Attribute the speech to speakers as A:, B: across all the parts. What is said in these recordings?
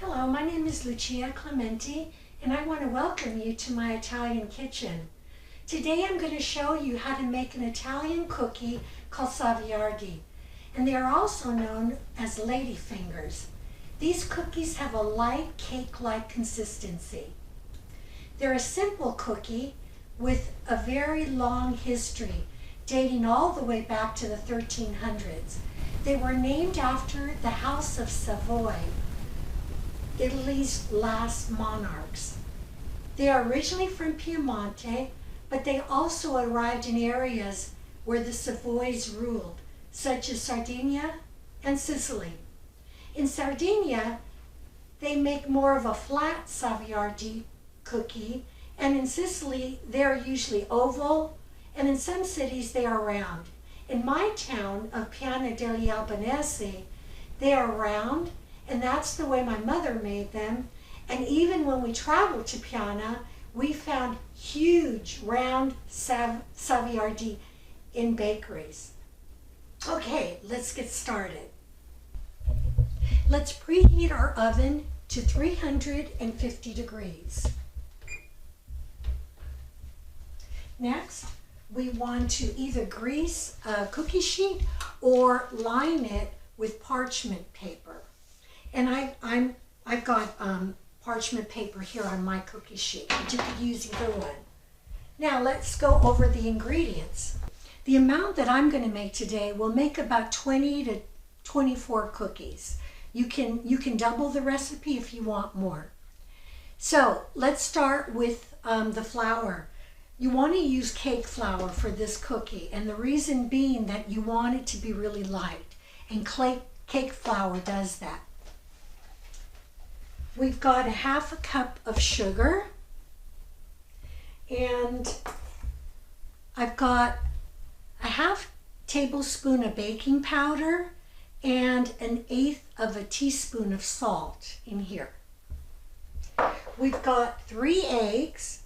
A: Hello, my name is Lucia Clementi, and I want to welcome you to my Italian kitchen. Today I'm going to show you how to make an Italian cookie called Savoiardi, and they are also known as lady fingers. These cookies have a light cake-like consistency. They're a simple cookie with a very long history, dating all the way back to the 1300s. They were named after the House of Savoy, Italy's last monarchs. They are originally from Piemonte, but they also arrived in areas where the Savoys ruled, such as Sardinia and Sicily. In Sardinia, they make more of a flat Savoiardi cookie, and in Sicily, they are usually oval, and in some cities, they are round. In my town of Piana degli Albanesi, they are round, and that's the way my mother made them. And even when we traveled to Piana, we found huge round Savoiardi in bakeries. Okay, let's get started. Let's preheat our oven to 350 degrees. Next, we want to either grease a cookie sheet or line it with parchment paper. And I've got parchment paper here on my cookie sheet, but you could use either one. Now let's go over the ingredients. The amount that I'm going to make today will make about 20 to 24 cookies. You can double the recipe if you want more. So let's start with the flour. You want to use cake flour for this cookie, and the reason being that you want it to be really light, and cake flour does that. We've got a half a cup of sugar, and I've got a half tablespoon of baking powder and 1/8 of a teaspoon of salt in here. We've got 3 eggs,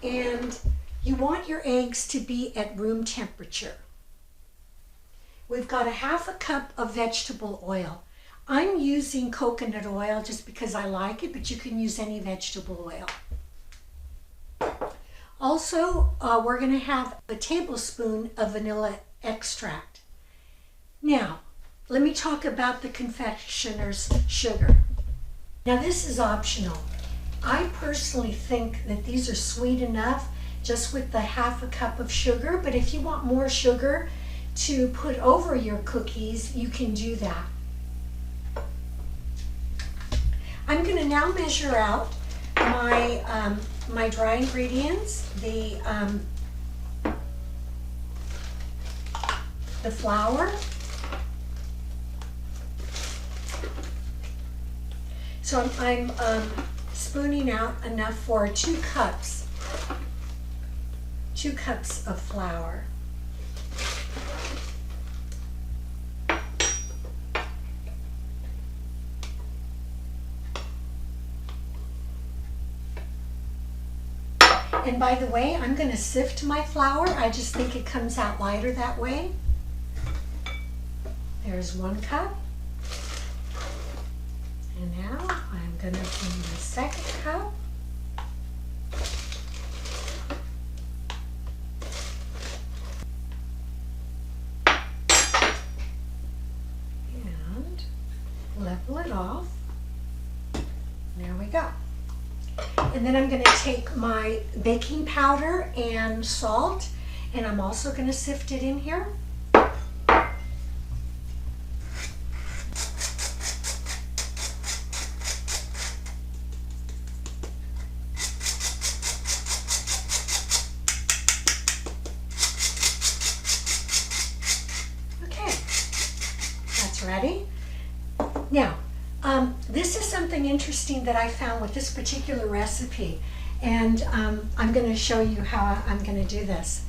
A: and you want your eggs to be at room temperature. We've got a half a cup of vegetable oil. I'm using coconut oil just because I like it, but you can use any vegetable oil. Also, we're going to have a tablespoon of vanilla extract. Now, let me talk about the confectioner's sugar. Now, this is optional. I personally think that these are sweet enough just with the half a cup of sugar, but if you want more sugar to put over your cookies, you can do that. I'm going to now measure out my dry ingredients, the flour. So I'm spooning out enough for 2 cups of flour. And by the way, I'm going to sift my flour. I just think it comes out lighter that way. There's 1 cup. And now I'm going to bring the 2nd cup. And level it off. There we go. And then I'm going to take my baking powder and salt, and I'm also going to sift it in here. Okay, that's ready. Now, this is something interesting that I found with this particular recipe, and I'm going to show you how I'm going to do this.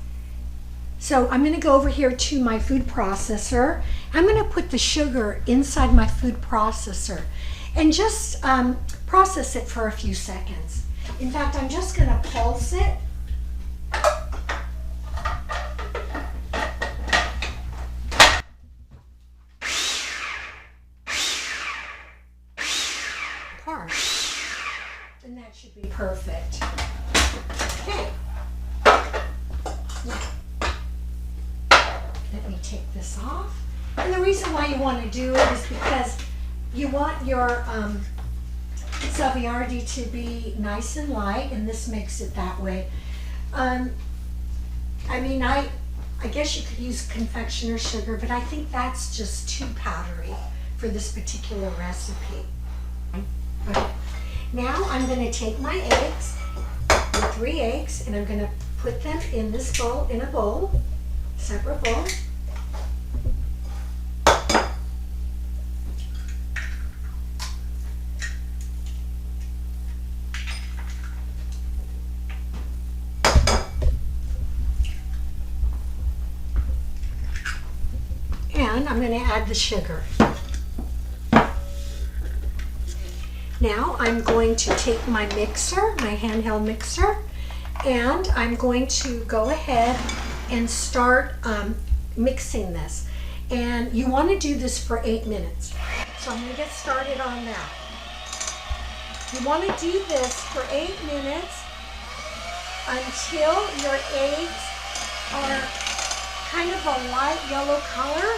A: So I'm going to go over here to my food processor. I'm going to put the sugar inside my food processor and just process it for a few seconds. In fact, I'm just going to pulse it. apart. And that should be perfect. Okay. Now, let me take this off. And the reason why you want to do it is because you want your Savoiardi to be nice and light, and this makes it that way. I mean, I guess you could use confectioner sugar, but I think that's just too powdery for this particular recipe. Okay. Now I'm going to take my eggs, the 3 eggs, and I'm going to put them in this bowl, in a bowl, separate bowl. And I'm going to add the sugar. Now I'm going to take my mixer, my handheld mixer, and I'm going to go ahead and start mixing this. And you want to do this for 8 minutes. So I'm going to get started on that. You want to do this for 8 minutes until your eggs are kind of a light yellow color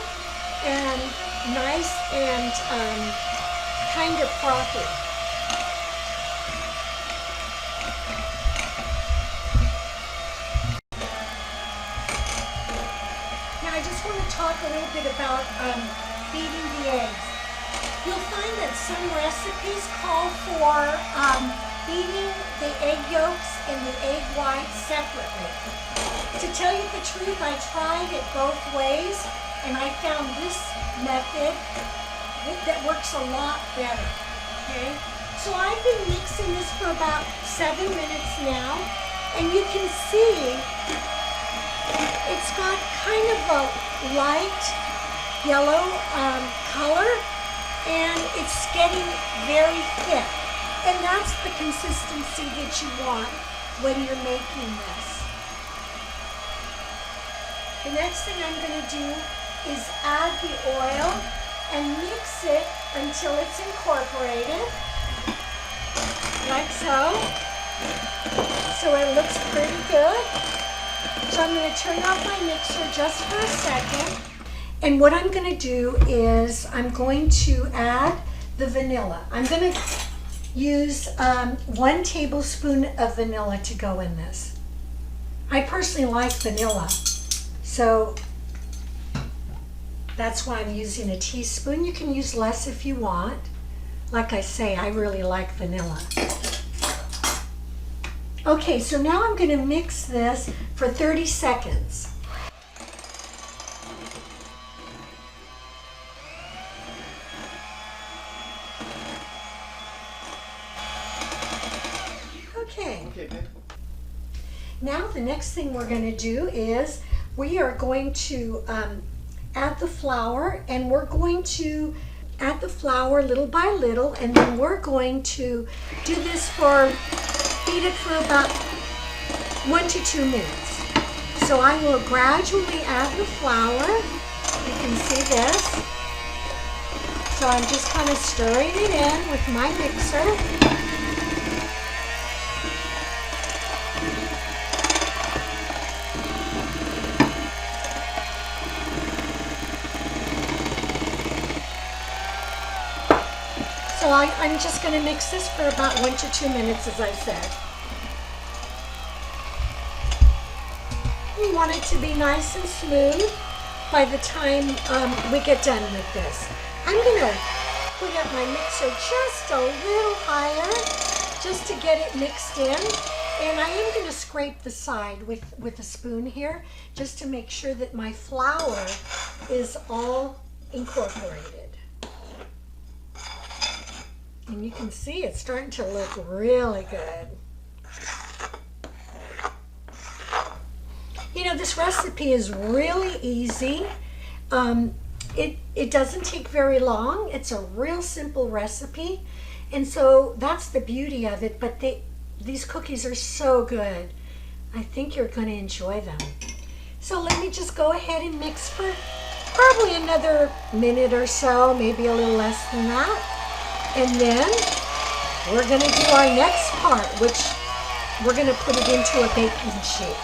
A: and nice and kind of frothy. Now I just want to talk a little bit about beating the eggs. You'll find that some recipes call for beating the egg yolks and the egg whites separately. To tell you the truth, I tried it both ways, and I found this method that works a lot better, okay? So I've been mixing this for about 7 minutes now, and you can see it's got kind of a light yellow color, and it's getting very thick. And that's the consistency that you want when you're making this. The next thing I'm going to do is add the oil and mix it until it's incorporated, like so. So it looks pretty good. So I'm going to turn off my mixer just for a second. And what I'm going to do is I'm going to add the vanilla. I'm going to use 1 tablespoon of vanilla to go in this. I personally like vanilla, so that's why I'm using a teaspoon. You can use less if you want. Like I say, I really like vanilla. Okay, so now I'm going to mix this for 30 seconds. Okay. Now the next thing we're going to do is we are going to add the flour, and we're going to add the flour little by little, and then we're going to do this feed it for about 1 to 2 minutes. So I will gradually add the flour. You can see this. So I'm just kind of stirring it in with my mixer. So I'm just going to mix this for about 1 to 2 minutes, as I said. You want it to be nice and smooth by the time we get done with this. I'm going to put up my mixer just a little higher just to get it mixed in. And I am going to scrape the side with a spoon here just to make sure that my flour is all incorporated. And you can see it's starting to look really good. You know, this recipe is really easy. It doesn't take very long. It's a real simple recipe. And so that's the beauty of it. But these cookies are so good. I think you're going to enjoy them. So let me just go ahead and mix for probably another minute or so, maybe a little less than that. And then we're going to do our next part, which we're going to put it into a baking sheet.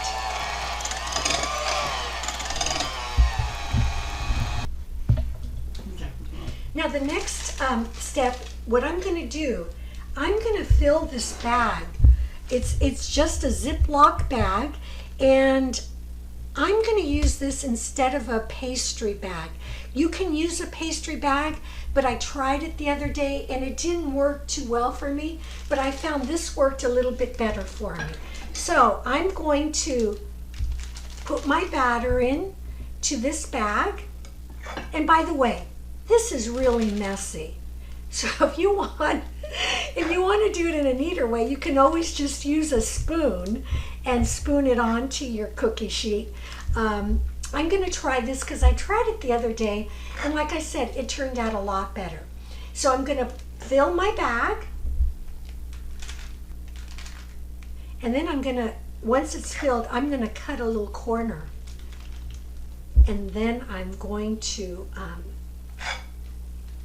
A: Now the next step, what I'm going to do, I'm going to fill this bag. It's just a Ziploc bag, and I'm going to use this instead of a pastry bag. You can use a pastry bag, but I tried it the other day and it didn't work too well for me, but I found this worked a little bit better for me. So I'm going to put my batter in to this bag. And by the way, this is really messy. So if you want to do it in a neater way, you can always just use a spoon and spoon it onto your cookie sheet. I'm going to try this because I tried it the other day, and like I said, it turned out a lot better. So I'm going to fill my bag, and then I'm going to, once it's filled, I'm going to cut a little corner, and then I'm going to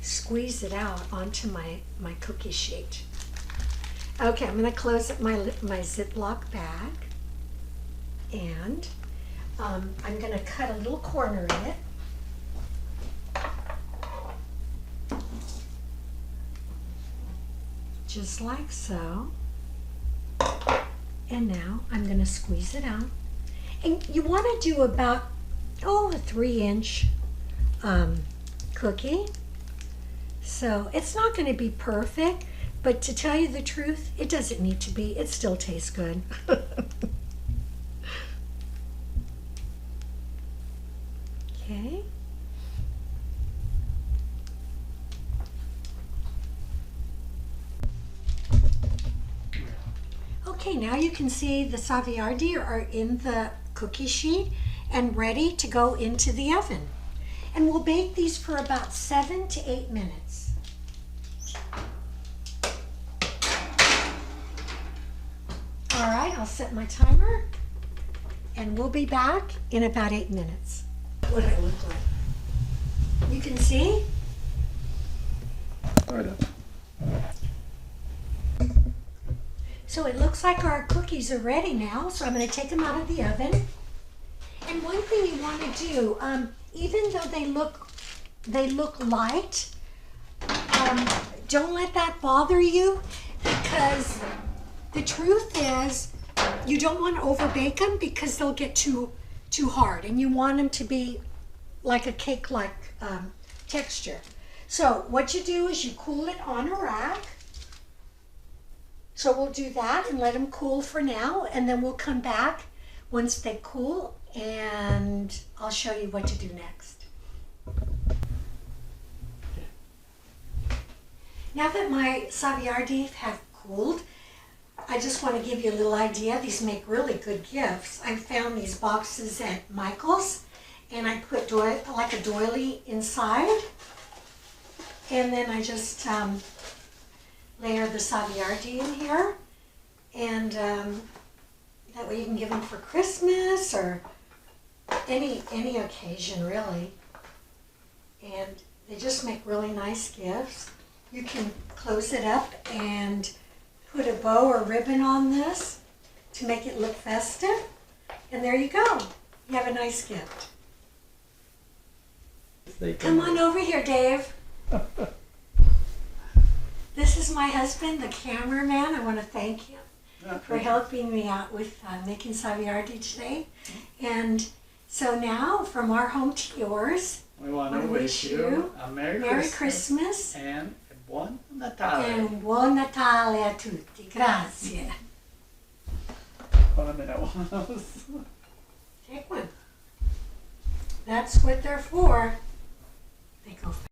A: squeeze it out onto my cookie sheet. Okay, I'm going to close up my Ziploc bag, and I'm going to cut a little corner in it. Just like so. And now I'm going to squeeze it out. And you want to do about, a 3-inch cookie. So it's not going to be perfect, but to tell you the truth, it doesn't need to be. It still tastes good. Okay. Okay, now you can see the Savoiardi are in the cookie sheet and ready to go into the oven. And we'll bake these for about 7 to 8 minutes. All right, I'll set my timer and we'll be back in about 8 minutes. What do I look like? You can see? So it looks like our cookies are ready now, so I'm going to take them out of the oven. And one thing you want to do, even though they look light, don't let that bother you, because the truth is you don't want to overbake them because they'll get too hard, and you want them to be like a cake-like texture. So what you do is you cool it on a rack. So we'll do that and let them cool for now, and then we'll come back once they cool and I'll show you what to do next. Now that my Savoiardi have cooled, I just want to give you a little idea. These make really good gifts. I found these boxes at Michael's, and I put like a doily inside, and then I just layer the Savoiardi in here, and that way you can give them for Christmas or any occasion really. And they just make really nice gifts. You can close it up and put a bow or ribbon on this to make it look festive, and there you go. You have a nice gift. Come on over here, Dave. This is my husband, the cameraman. I want to thank him for helping me out with making Savoiardi today. And so now, from our home to yours,
B: we want to wish you a
A: Merry Christmas
B: and a Buon Natale.
A: And Buon Natale a tutti. Grazie. Take one. That's what they're for. They go fast.